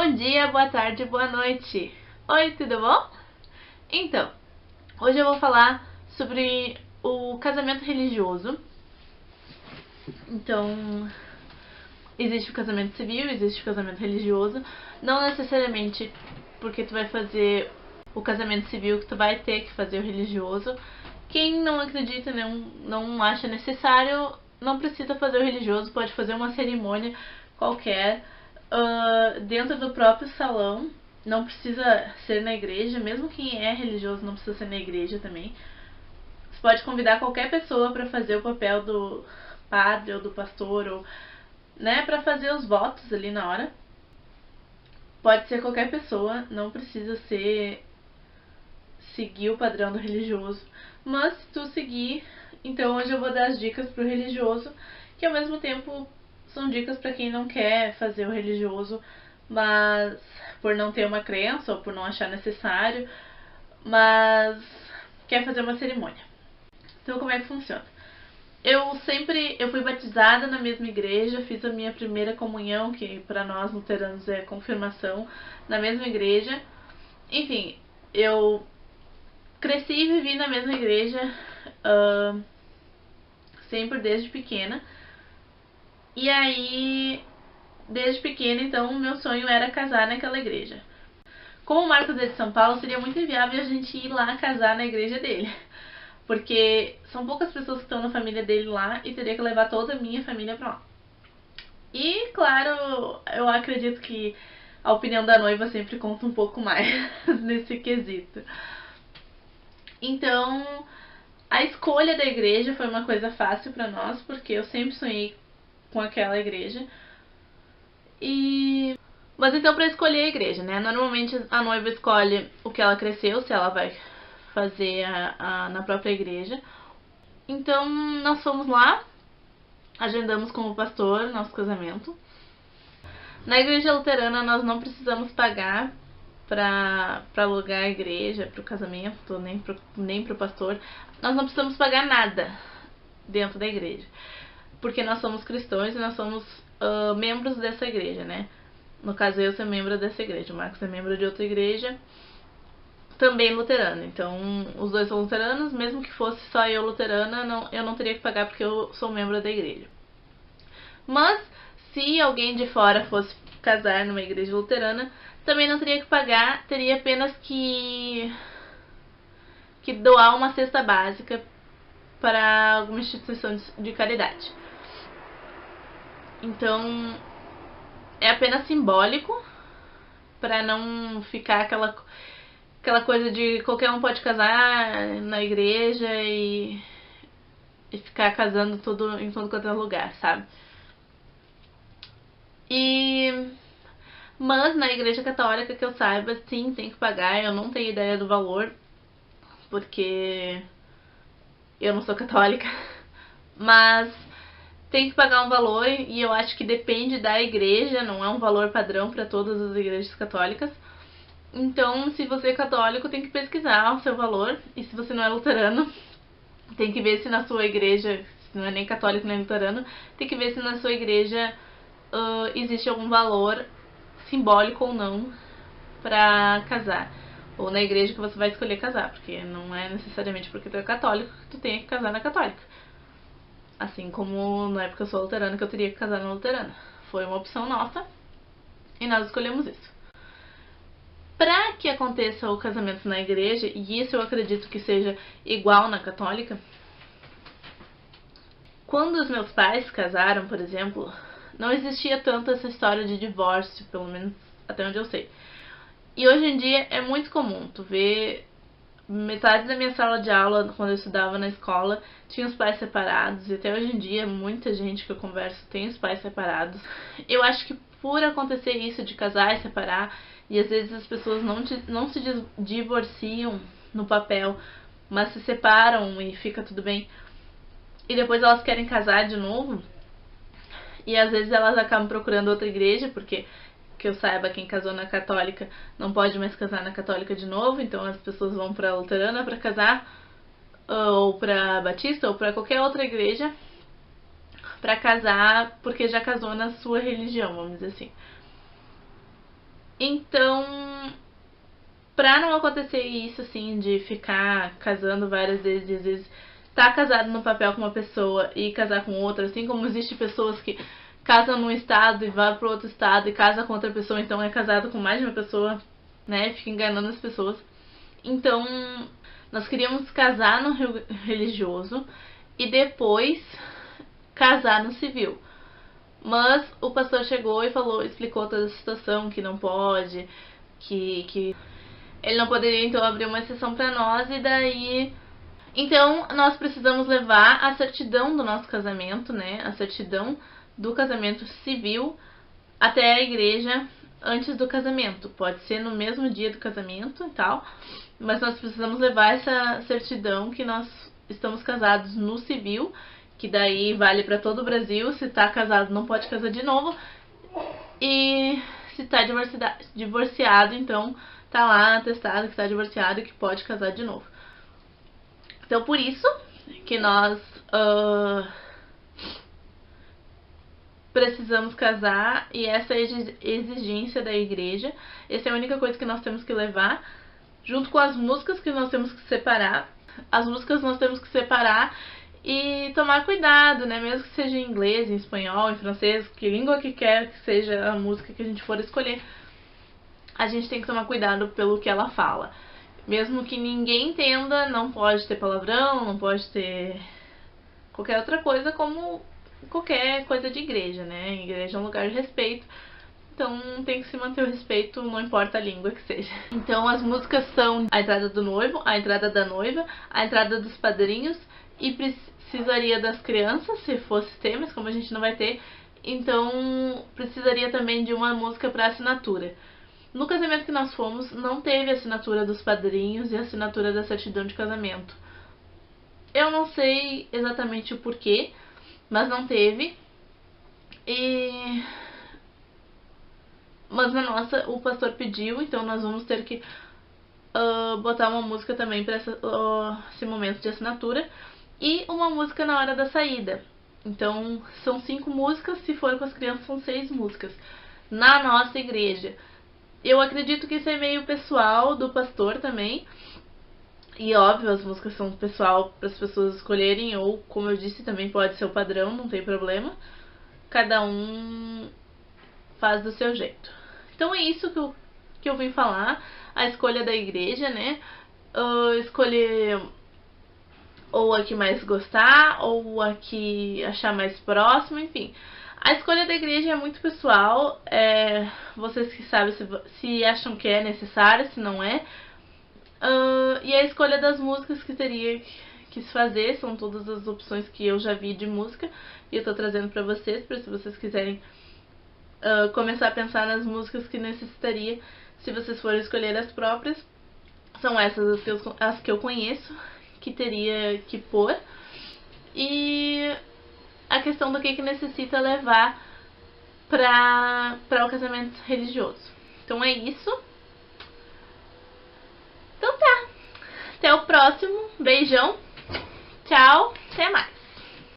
Bom dia, boa tarde, boa noite. Oi, tudo bom? Então, hoje eu vou falar sobre o casamento religioso. Então, existe o casamento civil, existe o casamento religioso. Não necessariamente porque tu vai fazer o casamento civil que tu vai ter que fazer o religioso. Quem não acredita, não acha necessário, não precisa fazer o religioso, pode fazer uma cerimônia qualquer dentro do próprio salão. Não precisa ser na igreja, mesmo quem é religioso não precisa ser na igreja também. Você pode convidar qualquer pessoa para fazer o papel do padre ou do pastor, ou, né, para fazer os votos ali na hora. Pode ser qualquer pessoa, não precisa seguir o padrão do religioso. Mas se tu seguir, então hoje eu vou dar as dicas pro religioso, que ao mesmo tempo são dicas para quem não quer fazer o religioso, mas por não ter uma crença ou por não achar necessário, mas quer fazer uma cerimônia. Então como é que funciona? Eu fui batizada na mesma igreja, fiz a minha primeira comunhão, que para nós luteranos é confirmação, na mesma igreja. Enfim, eu cresci e vivi na mesma igreja sempre desde pequena. E aí, desde pequena, então, o meu sonho era casar naquela igreja. Como o Marcos é de São Paulo, seria muito inviável a gente ir lá casar na igreja dele. Porque são poucas pessoas que estão na família dele lá e teria que levar toda a minha família pra lá. E, claro, eu acredito que a opinião da noiva sempre conta um pouco mais nesse quesito. Então, a escolha da igreja foi uma coisa fácil pra nós, porque eu sempre sonhei com aquela igreja. Mas então, pra escolher a igreja, né? Normalmente a noiva escolhe o que ela cresceu, se ela vai fazer na própria igreja. Então, nós fomos lá, agendamos com o pastor nosso casamento. Na igreja luterana, nós não precisamos pagar pra alugar a igreja, pro casamento, nem pro pastor. Nós não precisamos pagar nada dentro da igreja, porque nós somos cristãos e nós somos membros dessa igreja, né? No caso, eu sou membro dessa igreja, o Marcos é membro de outra igreja, também luterana. Então, os dois são luteranos, mesmo que fosse só eu luterana, eu não teria que pagar porque eu sou membro da igreja. Mas, se alguém de fora fosse casar numa igreja luterana, também não teria que pagar, teria apenas que doar uma cesta básica para alguma instituição de caridade. Então, é apenas simbólico, para não ficar aquela coisa de qualquer um pode casar na igreja e ficar casando tudo em todo quanto é lugar, sabe? Mas na igreja católica, que eu saiba, sim, tem que pagar. Eu não tenho ideia do valor, porque eu não sou católica, mas tem que pagar um valor e eu acho que depende da igreja, não é um valor padrão para todas as igrejas católicas. Então, se você é católico, tem que pesquisar o seu valor, e se você não é luterano, tem que ver se na sua igreja, se não é nem católico nem luterano, tem que ver se na sua igreja existe algum valor simbólico ou não pra casar, ou na igreja que você vai escolher casar, porque não é necessariamente porque tu é católico que tu tenha que casar na católica. Assim como na época eu sou luterana, que eu teria que casar na luterana. Foi uma opção nossa e nós escolhemos isso. Para que aconteça o casamento na igreja, e isso eu acredito que seja igual na católica, quando os meus pais casaram, por exemplo, não existia tanto essa história de divórcio, pelo menos até onde eu sei. E hoje em dia é muito comum tu ver metade da minha sala de aula, quando eu estudava na escola, tinha os pais separados, e até hoje em dia muita gente que eu converso tem os pais separados. Eu acho que por acontecer isso de casar e separar, e às vezes as pessoas não se divorciam no papel, mas se separam e fica tudo bem, e depois elas querem casar de novo, e às vezes elas acabam procurando outra igreja, porque que eu saiba, quem casou na católica não pode mais casar na católica de novo, então as pessoas vão pra luterana pra casar, ou pra batista, ou pra qualquer outra igreja pra casar, porque já casou na sua religião, vamos dizer assim. Então, pra não acontecer isso, assim, de ficar casando várias vezes, e às vezes tá casado no papel com uma pessoa e casar com outra, assim como existe pessoas que casam num estado e vão pro outro estado e casam com outra pessoa, então é casado com mais de uma pessoa, né, fica enganando as pessoas. Então, nós queríamos casar no religioso e depois casar no civil. Mas o pastor chegou e falou, explicou toda a situação, que não pode, que ele não poderia então abrir uma exceção para nós, e daí então nós precisamos levar a certidão do nosso casamento, né? A certidão do casamento civil até a igreja antes do casamento. Pode ser no mesmo dia do casamento e tal, mas nós precisamos levar essa certidão que nós estamos casados no civil, que daí vale para todo o Brasil. Se tá casado não pode casar de novo, e se tá divorciado, então tá lá atestado que tá divorciado e que pode casar de novo. Então por isso que nós precisamos casar, e essa é a exigência da igreja. Essa é a única coisa que nós temos que levar, junto com as músicas que nós temos que separar. As músicas nós temos que separar e tomar cuidado, né? Mesmo que seja em inglês, em espanhol, em francês, que língua que quer que seja a música que a gente for escolher, a gente tem que tomar cuidado pelo que ela fala. Mesmo que ninguém entenda, não pode ter palavrão, não pode ter qualquer outra coisa, como qualquer coisa de igreja, né? Igreja é um lugar de respeito, então tem que se manter o respeito, não importa a língua que seja. Então as músicas são a entrada do noivo, a entrada da noiva, a entrada dos padrinhos, e precisaria das crianças, se fosse ter, mas como a gente não vai ter, então precisaria também de uma música para assinatura. No casamento que nós fomos, não teve assinatura dos padrinhos e assinatura da certidão de casamento. Eu não sei exatamente o porquê, mas não teve. Mas na nossa, o pastor pediu, então nós vamos ter que botar uma música também para esse momento de assinatura, e uma música na hora da saída. Então são 5 músicas, se for com as crianças são 6 músicas. Na nossa igreja, eu acredito que isso é meio pessoal do pastor também. E óbvio, as músicas são pessoal para as pessoas escolherem, ou como eu disse, também pode ser o padrão, não tem problema. Cada um faz do seu jeito. Então é isso que eu vim falar. A escolha da igreja, né? Escolher ou a que mais gostar, ou a que achar mais próximo, enfim. A escolha da igreja é muito pessoal, vocês que sabem se acham que é necessário, se não é. E a escolha das músicas que teria que se fazer, são todas as opções que eu já vi de música, e eu tô trazendo pra vocês, para se vocês quiserem começar a pensar nas músicas que necessitaria, se vocês forem escolher as próprias. São essas as que eu conheço, que teria que pôr. E a questão do que necessita levar para o casamento religioso. Então é isso. Então tá. Até o próximo. Beijão. Tchau. Até mais.